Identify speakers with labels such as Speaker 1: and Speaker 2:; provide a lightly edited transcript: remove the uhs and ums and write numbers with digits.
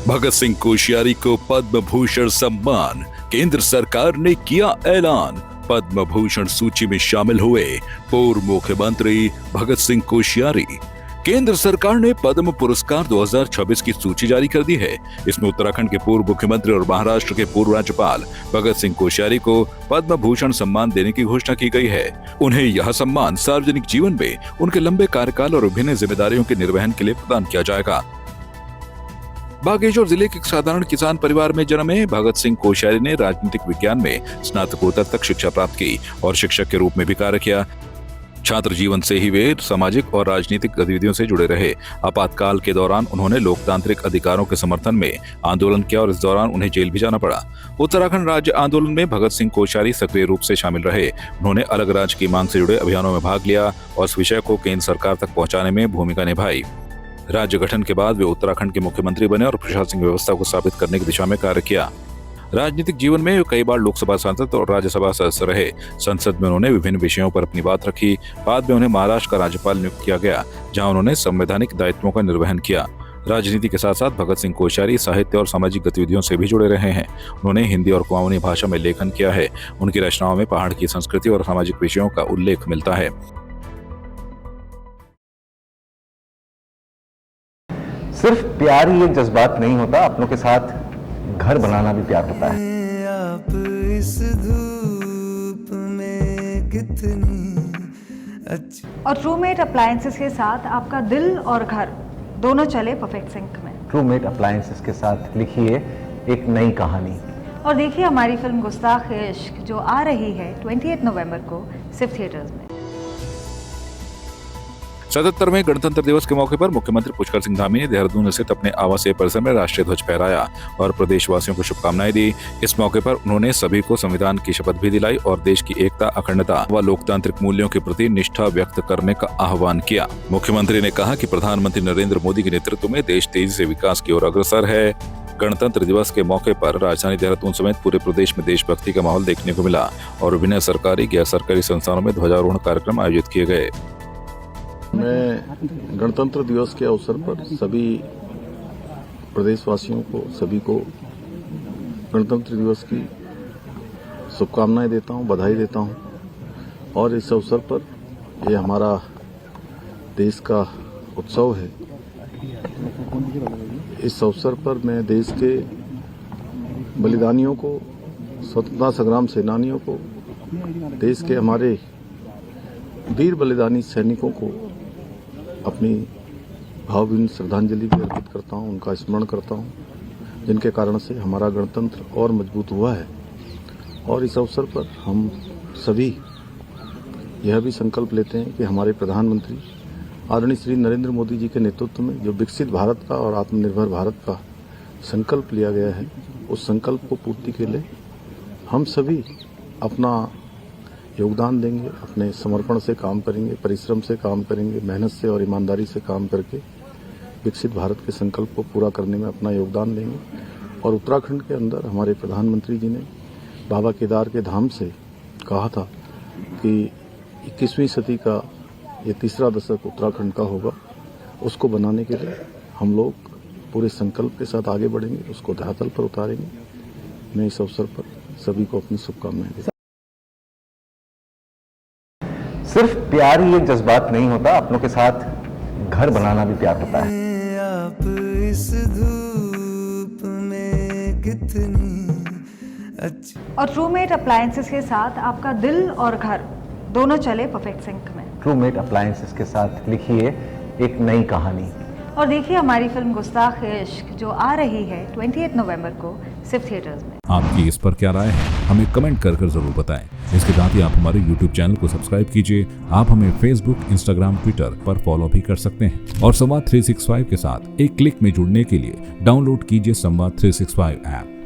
Speaker 1: भगत सिंह कोश्यारी को पद्म भूषण सम्मान, केंद्र सरकार ने किया ऐलान। पद्म भूषण सूची में शामिल हुए पूर्व मुख्यमंत्री भगत सिंह कोश्यारी। केंद्र सरकार ने पद्म पुरस्कार 2026 की सूची जारी कर दी है। इसमें उत्तराखंड के पूर्व मुख्यमंत्री और महाराष्ट्र के पूर्व राज्यपाल भगत सिंह कोश्यारी को पद्म भूषण सम्मान देने की घोषणा की गई है। उन्हें यह सम्मान सार्वजनिक जीवन में उनके लंबे कार्यकाल और विभिन्न जिम्मेदारियों के निर्वहन के लिए प्रदान किया जाएगा। बागेश्वर जिले के एक साधारण किसान परिवार में जन्मे भगत सिंह कोश्यारी ने राजनीतिक विज्ञान में स्नातकोत्तर तक शिक्षा प्राप्त की और शिक्षक के रूप में भी कार्य किया। छात्र जीवन से ही वे सामाजिक और राजनीतिक गतिविधियों से जुड़े रहे। आपातकाल के दौरान उन्होंने लोकतांत्रिक अधिकारों के समर्थन में आंदोलन किया और इस दौरान उन्हें जेल भी जाना पड़ा। उत्तराखंड राज्य आंदोलन में भगत सिंह कोश्यारी सक्रिय रूप से शामिल रहे। उन्होंने अलग राज्य की मांग से जुड़े अभियानों में भाग लिया और इस विषय को केंद्र सरकार तक पहुंचाने में भूमिका निभाई। राज्य गठन के बाद वे उत्तराखंड के मुख्यमंत्री बने और प्रशासनिक व्यवस्था को स्थापित करने की दिशा में कार्य किया। राजनीतिक जीवन में कई बार लोकसभा सांसद और राज्यसभा सदस्य रहे। संसद में उन्होंने विभिन्न विषयों पर अपनी बात रखी। बाद में उन्हें महाराष्ट्र का राज्यपाल नियुक्त किया गया, जहां उन्होंने संवैधानिक दायित्वों का निर्वहन किया। राजनीति के साथ साथ भगत सिंह कोश्यारी साहित्य और सामाजिक गतिविधियों से भी जुड़े रहे हैं। उन्होंने हिंदी और कुमाऊनी भाषा में लेखन किया है। उनकी रचनाओं में पहाड़ की संस्कृति और सामाजिक विषयों का उल्लेख मिलता है।
Speaker 2: सिर्फ प्यार ही एक जज्बात नहीं होता, अपनों के साथ घर बनाना भी प्यार होता है।
Speaker 3: आप इस धूप में कितनी अच्छी।
Speaker 4: और ट्रूमेट अप्लायंसेस के साथ आपका दिल और घर दोनों चले परफेक्ट सिंक में।
Speaker 2: ट्रूमेट अप्लायंसेस के साथ लिखिए एक नई कहानी
Speaker 4: और देखिए हमारी फिल्म गुस्ताख-ए-इश्क जो आ रही है 28 नवंबर को सिर्फ थिएटर्स में।
Speaker 1: 77वें गणतंत्र दिवस के मौके पर मुख्यमंत्री पुष्कर सिंह धामी ने देहरादून स्थित अपने आवासीय परिसर में राष्ट्रीय ध्वज फहराया और प्रदेशवासियों को शुभकामनाएं दी। इस मौके पर उन्होंने सभी को संविधान की शपथ भी दिलाई और देश की एकता, अखंडता व लोकतांत्रिक मूल्यों के प्रति निष्ठा व्यक्त करने का आह्वान किया। मुख्यमंत्री ने कहा कि प्रधानमंत्री नरेंद्र मोदी के नेतृत्व में देश तेजी से विकास की ओर अग्रसर है। गणतंत्र दिवस के मौके पर राजधानी देहरादून समेत पूरे प्रदेश में देशभक्ति का माहौल देखने को मिला और विभिन्न सरकारी गैर सरकारी संस्थानों में ध्वजारोहण कार्यक्रम आयोजित किए गए।
Speaker 5: मैं गणतंत्र दिवस के अवसर पर सभी प्रदेशवासियों को, सभी को गणतंत्र दिवस की शुभकामनाएं देता हूं, बधाई देता हूं। और इस अवसर पर ये हमारा देश का उत्सव है। इस अवसर पर मैं देश के बलिदानियों को, स्वतंत्रता संग्राम सेनानियों को, देश के हमारे वीर बलिदानी सैनिकों को अपनी भावभीनी श्रद्धांजलि भी अर्पित करता हूं, उनका स्मरण करता हूं, जिनके कारण से हमारा गणतंत्र और मजबूत हुआ है। और इस अवसर पर हम सभी यह भी संकल्प लेते हैं कि हमारे प्रधानमंत्री आदरणीय श्री नरेंद्र मोदी जी के नेतृत्व में जो विकसित भारत का और आत्मनिर्भर भारत का संकल्प लिया गया है, उस संकल्प को पूर्ति के लिए हम सभी अपना योगदान देंगे, अपने समर्पण से काम करेंगे, परिश्रम से काम करेंगे, मेहनत से और ईमानदारी से काम करके विकसित भारत के संकल्प को पूरा करने में अपना योगदान देंगे। और उत्तराखंड के अंदर हमारे प्रधानमंत्री जी ने बाबा केदार के धाम से कहा था कि 21वीं सदी का ये तीसरा दशक उत्तराखंड का होगा। उसको बनाने के लिए हम लोग पूरे संकल्प के साथ आगे बढ़ेंगे, उसको धरातल पर उतारेंगे। मैं इस अवसर पर सभी को अपनी शुभकामनाएं देता हूं।
Speaker 2: सिर्फ प्यार ही एक जज्बात नहीं होता, अपनों के साथ घर बनाना भी प्यार होता है।
Speaker 3: आप इस धूप में कितनी अच्छी।
Speaker 4: और ट्रूमेट अप्लायंसेस के साथ आपका दिल और घर दोनों चले परफेक्ट सिंक में।
Speaker 2: ट्रूमेट अप्लायंसेस के साथ लिखिए एक नई कहानी
Speaker 4: और देखिए हमारी फिल्म गुस्ताख-ए-इश्क जो आ रही है 28 नवंबर को सिर्फ थिएटर्स में।
Speaker 1: आपकी इस पर क्या राय है, हमें कमेंट कर जरूर बताएं। इसके साथ ही आप हमारे YouTube चैनल को सब्सक्राइब कीजिए। आप हमें Facebook, Instagram, Twitter पर फॉलो भी कर सकते हैं और संवाद 365 के साथ एक क्लिक में जुड़ने के लिए डाउनलोड कीजिए संवाद 365 ऐप।